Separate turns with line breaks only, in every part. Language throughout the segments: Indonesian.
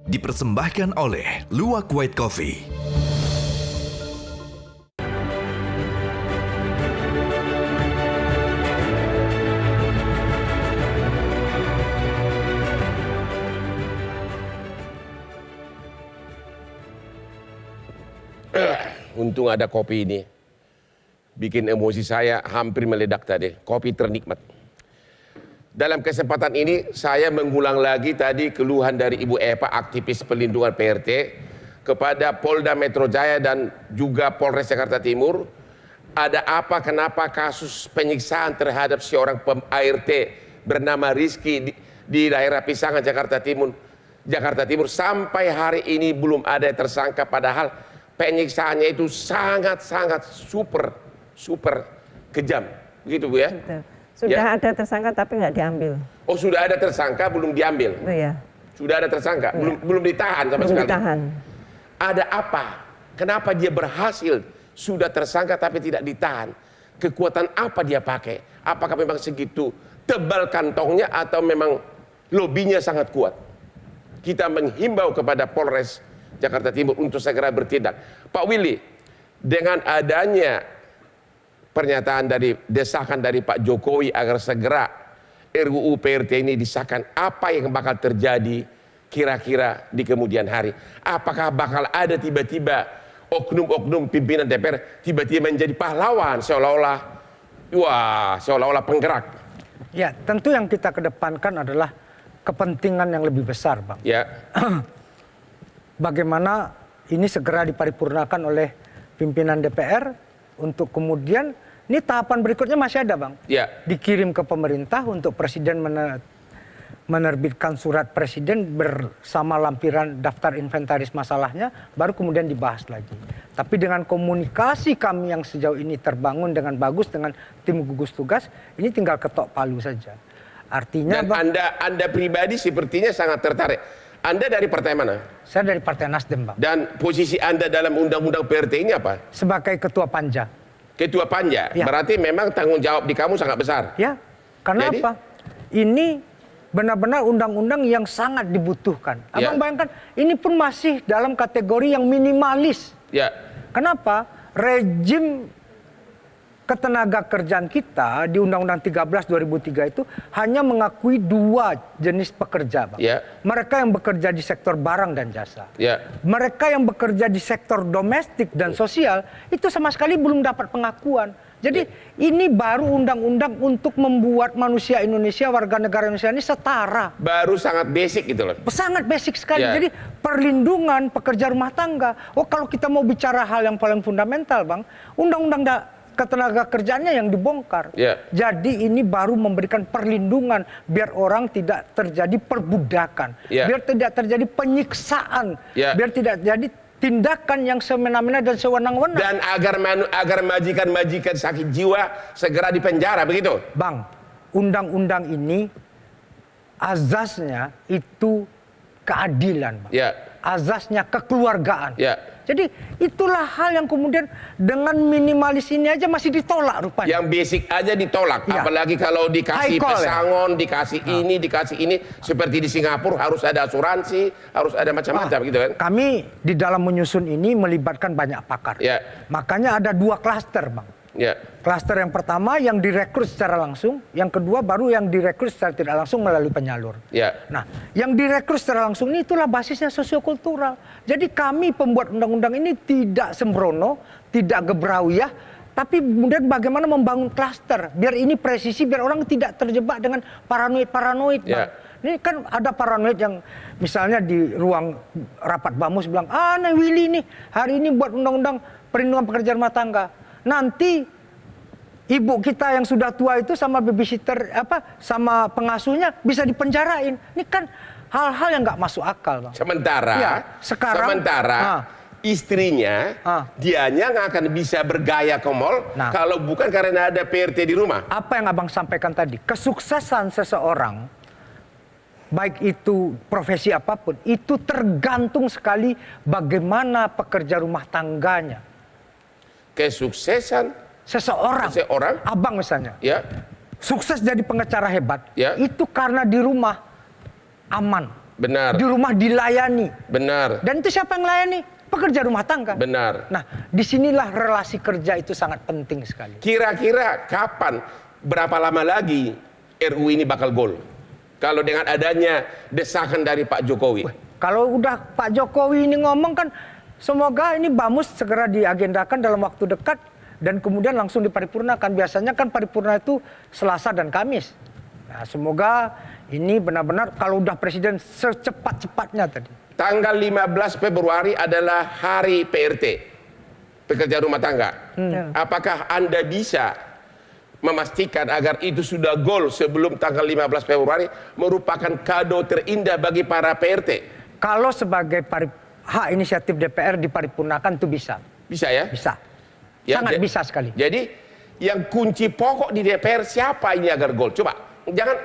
dipersembahkan oleh Luwak White Coffee.
Untung ada kopi ini. Bikin emosi saya hampir meledak tadi. Kopi ternikmat. Dalam kesempatan ini saya mengulang lagi tadi keluhan dari Ibu Epa, aktivis pelindungan PRT, kepada Polda Metro Jaya dan juga Polres Jakarta Timur. Ada apa, kenapa kasus penyiksaan terhadap seorang ART bernama Rizky di daerah Pisangan, Jakarta Timur sampai hari ini belum ada tersangka, padahal penyiksaannya itu sangat-sangat super kejam, begitu Bu ya?
Betul. Sudah ada tersangka tapi nggak diambil.
Oh, sudah ada tersangka belum diambil?
Oh ya.
Sudah ada tersangka,
ya.
belum ditahan sama
belum
sekali?
Ditahan.
Ada apa? Kenapa dia berhasil sudah tersangka tapi tidak ditahan? Kekuatan apa dia pakai? Apakah memang segitu tebal kantongnya atau memang lobinya sangat kuat? Kita menghimbau kepada Polres Jakarta Timur untuk segera bertindak. Pak Willy, dengan adanya pernyataan desakan dari Pak Jokowi agar segera RUU PRT ini disahkan, apa yang bakal terjadi kira-kira di kemudian hari? Apakah bakal ada tiba-tiba oknum-oknum pimpinan DPR tiba-tiba menjadi pahlawan seolah-olah penggerak?
Ya, tentu yang kita kedepankan adalah kepentingan yang lebih besar, Bang.
Ya.
Bagaimana ini segera diparipurnakan oleh pimpinan DPR untuk kemudian ini tahapan berikutnya masih ada, Bang.
Ya.
Dikirim ke pemerintah untuk presiden menerbitkan surat presiden bersama lampiran daftar inventaris masalahnya, baru kemudian dibahas lagi. Tapi dengan komunikasi kami yang sejauh ini terbangun dengan bagus dengan tim gugus tugas, ini tinggal ketok palu saja. Artinya,
dan Bang, Anda pribadi sepertinya sangat tertarik. Anda dari partai mana?
Saya dari Partai Nasdem, Bang.
Dan posisi Anda dalam undang-undang PRT ini apa?
Sebagai ketua panja.
Ketua panja?
Ya.
Berarti memang tanggung jawab di kamu sangat besar?
Ya, karena
Jadi?
apa? Ini benar-benar undang-undang yang sangat dibutuhkan.
Ya.
Abang bayangkan, ini pun masih dalam kategori yang minimalis.
Ya.
Kenapa? Rejim ketenaga kerjaan kita di Undang-Undang 13 2003 itu hanya mengakui dua jenis pekerja, Bang.
Ya.
Mereka yang bekerja di sektor barang dan jasa.
Ya.
Mereka yang bekerja di sektor domestik dan sosial itu sama sekali belum dapat pengakuan. Jadi ini baru undang-undang untuk membuat manusia Indonesia, warga negara Indonesia ini setara.
Baru sangat basic gitu loh.
Sangat basic sekali.
Ya.
Jadi perlindungan pekerja rumah tangga. Oh, kalau kita mau bicara hal yang paling fundamental, Bang, undang-undang ketenaga kerjaannya yang dibongkar.
Ya.
Jadi ini baru memberikan perlindungan biar orang tidak terjadi perbudakan,
Ya.
biar tidak terjadi penyiksaan,
Ya.
biar tidak jadi tindakan yang semena-mena dan sewenang-wenang.
Dan agar majikan-majikan sakit jiwa segera dipenjara, begitu?
Bang, undang-undang ini azasnya itu keadilan, Bang.
Ya.
Azasnya kekeluargaan.
Ya.
Jadi itulah hal yang kemudian dengan minimalis ini aja masih ditolak rupanya.
Yang basic aja ditolak,
Ya.
apalagi kalau dikasih
High call,
pesangon, dikasih ini, dikasih ini. Seperti di Singapura harus ada asuransi, harus ada macam-macam gitu kan.
Kami di dalam menyusun ini melibatkan banyak pakar.
Ya.
Makanya ada dua klaster, Bang.
Ya.
Klaster yang pertama yang direkrut secara langsung, yang kedua baru yang direkrut secara tidak langsung melalui penyalur.
Ya.
Nah, yang direkrut secara langsung ini itulah basisnya sosiokultural. Jadi kami pembuat undang-undang ini tidak sembrono, tidak gebrauyah, tapi kemudian bagaimana membangun klaster biar ini presisi, biar orang tidak terjebak dengan paranoid, Bang.
Ya.
Ini kan ada paranoid yang misalnya di ruang rapat Bamus bilang, nih Willy nih hari ini buat undang-undang perlindungan pekerja rumah tangga. Nanti ibu kita yang sudah tua itu sama babysitter sama pengasuhnya bisa dipenjarain. Ini kan hal-hal yang nggak masuk akal, Bang.
Sementara,
Ya, sekarang
istrinya, dianya nggak akan bisa bergaya ke mall kalau bukan karena ada PRT di rumah.
Apa yang abang sampaikan tadi, kesuksesan seseorang, baik itu profesi apapun, itu tergantung sekali bagaimana pekerja rumah tangganya.
Kesuksesan
Seseorang, abang misalnya,
ya,
sukses jadi pengacara hebat,
ya,
itu karena di rumah aman,
Benar.
Di rumah dilayani.
Benar.
Dan itu siapa yang layani? Pekerja rumah tangga.
Benar.
Nah, disinilah relasi kerja itu sangat penting sekali.
Kira-kira kapan, berapa lama lagi RUU ini bakal gol? Kalau dengan adanya desakan dari Pak Jokowi.
Kalau udah Pak Jokowi ini ngomong kan, semoga ini BAMUS segera diagendakan dalam waktu dekat dan kemudian langsung diparipurnakan. Biasanya kan paripurna itu Selasa dan Kamis. Nah, semoga ini benar-benar kalau udah presiden secepat-cepatnya tadi.
Tanggal 15 Februari adalah hari PRT, pekerja rumah tangga. Apakah Anda bisa memastikan agar itu sudah gol sebelum tanggal 15 Februari merupakan kado terindah bagi para PRT?
Kalau sebagai hak inisiatif DPR diparipurnakan itu bisa.
Bisa ya?
Bisa.
Ya,
Sangat bisa sekali.
Jadi yang kunci pokok di DPR siapa ini agar gol? Coba,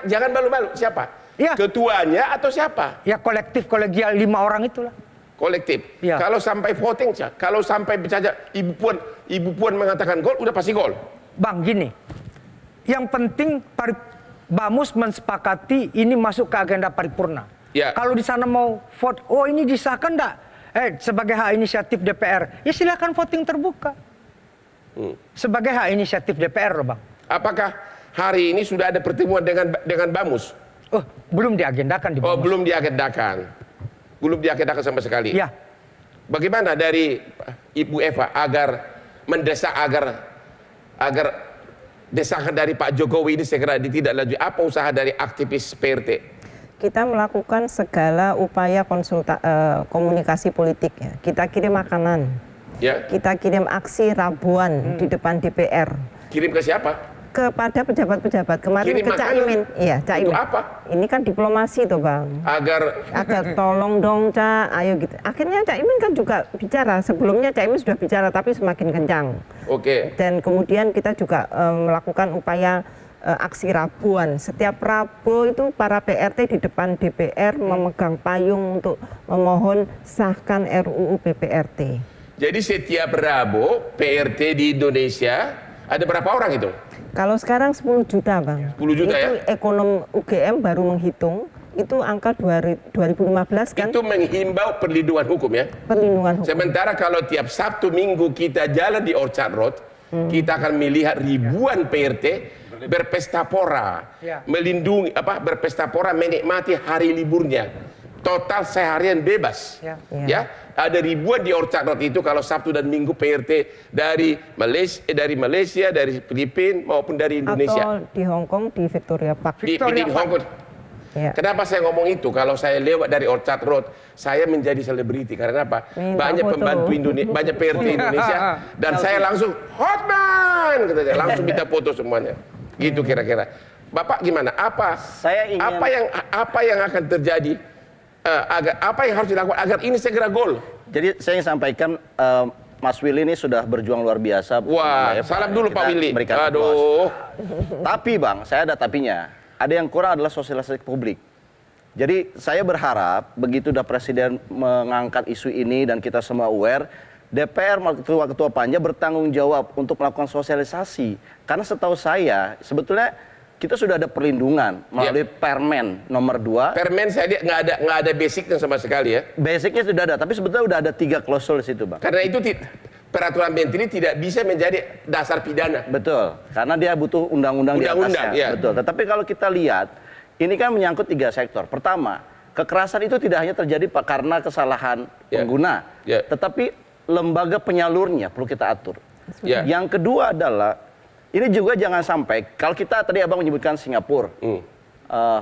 jangan malu-malu, siapa?
Ya.
Ketuanya atau siapa?
Ya kolektif kolegial 5 orang itulah.
Kolektif.
Ya.
Kalau sampai voting, kalau sampai saja Ibu Puan mengatakan gol, udah pasti gol.
Bang, gini, yang penting BAMUS mensepakati ini masuk ke agenda paripurna.
Ya.
Kalau di sana mau vote, oh ini disahkan enggak? Sebagai hak inisiatif DPR, ya silakan voting terbuka. Sebagai hak inisiatif DPR, Bang.
Apakah hari ini sudah ada pertemuan dengan BAMUS?
Oh, belum diagendakan di BAMUS.
Oh, belum diagendakan. Belum diagendakan sama sekali.
Ya.
Bagaimana dari Ibu Eva agar mendesak agar desakan dari Pak Jokowi ini segera ditindaklanjuti? Apa usaha dari aktivis PRT?
Kita melakukan segala upaya komunikasi politik ya. Kita kirim makanan,
Ya.
kita kirim aksi rabuan di depan DPR
Kirim ke siapa?
kepada pejabat-pejabat. Kemarin
Kirim
ke Cak
makanan?
Imin. Iya, Cak
Untuk
Imin.
apa?
Ini kan diplomasi tuh, Bang.
Agar
Tolong dong, Cak, ayo gitu. Akhirnya Cak Imin kan juga bicara. Sebelumnya Cak Imin sudah bicara tapi semakin kencang.
oke.
Dan kemudian kita juga melakukan upaya aksi Rabuan. Setiap Rabu itu para PRT di depan DPR memegang payung untuk memohon sahkan RUU PPRT.
Jadi setiap Rabu PRT di Indonesia ada berapa orang itu?
Kalau sekarang 10 juta, Bang.
10 juta
itu
ya?
ekonom UGM baru menghitung, itu angka 2015 kan
Itu menghimbau perlindungan hukum ya.
perlindungan hukum.
Sementara kalau tiap Sabtu Minggu kita jalan di Orchard Road, kita akan melihat ribuan PRT berpesta pora,
Ya.
melindungi berpesta pora menikmati hari liburnya. Total seharian bebas.
Ya.
Ya, ada ribuan di Orchard Road itu kalau Sabtu dan Minggu PRT dari Malaysia, dari Filipina maupun dari Indonesia.
Atau di Hong Kong di Victoria Park.
Di Hong Kong.
Ya.
Kenapa saya ngomong itu? Kalau saya lewat dari Orchard Road, saya menjadi selebriti. Karena apa?
Minta
Banyak
foto.
pembantu Indonesia, banyak PRT Indonesia, dan saya langsung Hotman, katanya, langsung minta foto semuanya. Gitu kira-kira. Bapak gimana?
Saya ingin-
Apa yang akan terjadi? Apa yang harus dilakukan agar ini segera gol?
Jadi saya ingin sampaikan Mas Willy ini sudah berjuang luar biasa.
Wah,
Mbak Eva.
salam dulu
Kita
Pak Willy.
berikan
Aduh.
applause. Tapi Bang, saya ada tapinya. Ada yang kurang adalah sosialisasi publik. Jadi saya berharap begitu udah Presiden mengangkat isu ini dan kita semua aware, DPR ketua Panja bertanggung jawab untuk melakukan sosialisasi. Karena setahu saya sebetulnya kita sudah ada perlindungan melalui Permen nomor 2.
Permen saya lihat nggak ada basicnya sama sekali ya.
Basicnya sudah ada, tapi sebetulnya udah ada 3 klausul di situ, Bang.
Karena itu peraturan menteri tidak bisa menjadi dasar pidana.
Betul, karena dia butuh undang-undang di
Undang-undang,
atasnya.
ya.
Betul. Tetapi kalau kita lihat, ini kan menyangkut 3 sektor. Pertama, kekerasan itu tidak hanya terjadi karena kesalahan
Ya.
pengguna,
Ya.
tetapi lembaga penyalurnya perlu kita atur.
Ya.
Yang kedua adalah ini juga jangan sampai kalau kita tadi Abang menyebutkan Singapura,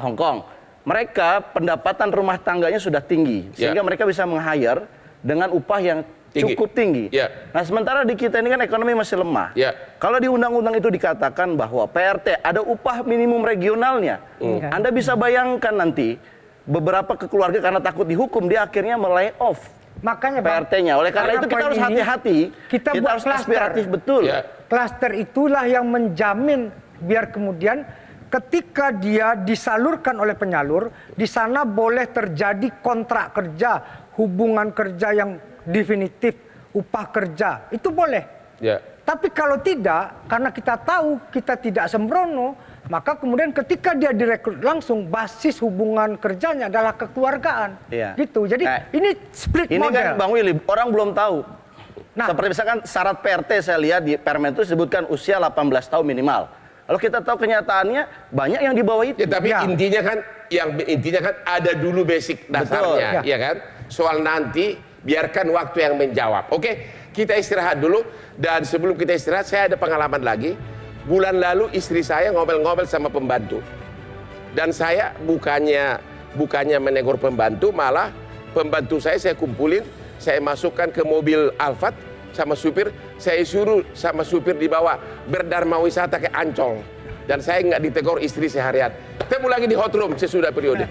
Hong Kong, mereka pendapatan rumah tangganya sudah tinggi
Ya.
sehingga mereka bisa meng-hire dengan upah yang
Tinggi.
cukup tinggi.
Ya.
Nah, sementara di kita ini kan ekonomi masih lemah.
Ya.
Kalau di undang-undang itu dikatakan bahwa PRT ada upah minimum regionalnya, Anda bisa bayangkan nanti beberapa keluarga karena takut dihukum dia akhirnya melay off
Makanya Bang,
PRT-nya. Oleh karena itu kita
poin
harus
ini,
hati-hati.
Kita buat
harus
klaster.
aspiratif betul.
Ya.
Klaster itulah yang menjamin biar kemudian ketika dia disalurkan oleh penyalur, di sana boleh terjadi kontrak kerja, hubungan kerja yang definitif, upah kerja, itu boleh.
Ya.
Tapi kalau tidak, karena kita tahu kita tidak sembrono, Maka kemudian ketika dia direkrut langsung, basis hubungan kerjanya adalah kekeluargaan.
Iya.
Gitu. Jadi
Nah,
ini split
Ini
model.
kan Bang Willy, orang belum tahu.
Nah.
Seperti misalkan syarat PRT saya lihat di Permen itu disebutkan usia 18 tahun minimal. Lalu kita tahu kenyataannya banyak yang di bawah itu.
Ya, tapi
Ya.
intinya kan ada dulu basic dasarnya,
Betul.
ya kan? Soal nanti biarkan waktu yang menjawab. Oke, kita istirahat dulu, dan sebelum kita istirahat saya ada pengalaman lagi. Bulan lalu istri saya ngomel-ngomel sama pembantu. Dan saya bukannya menegur pembantu, malah pembantu saya kumpulin, saya masukkan ke mobil Alphard sama supir, saya suruh sama supir dibawa berdharma wisata ke Ancol. Dan saya nggak ditegur istri seharian. Ketemu lagi di hot room sesudah periode.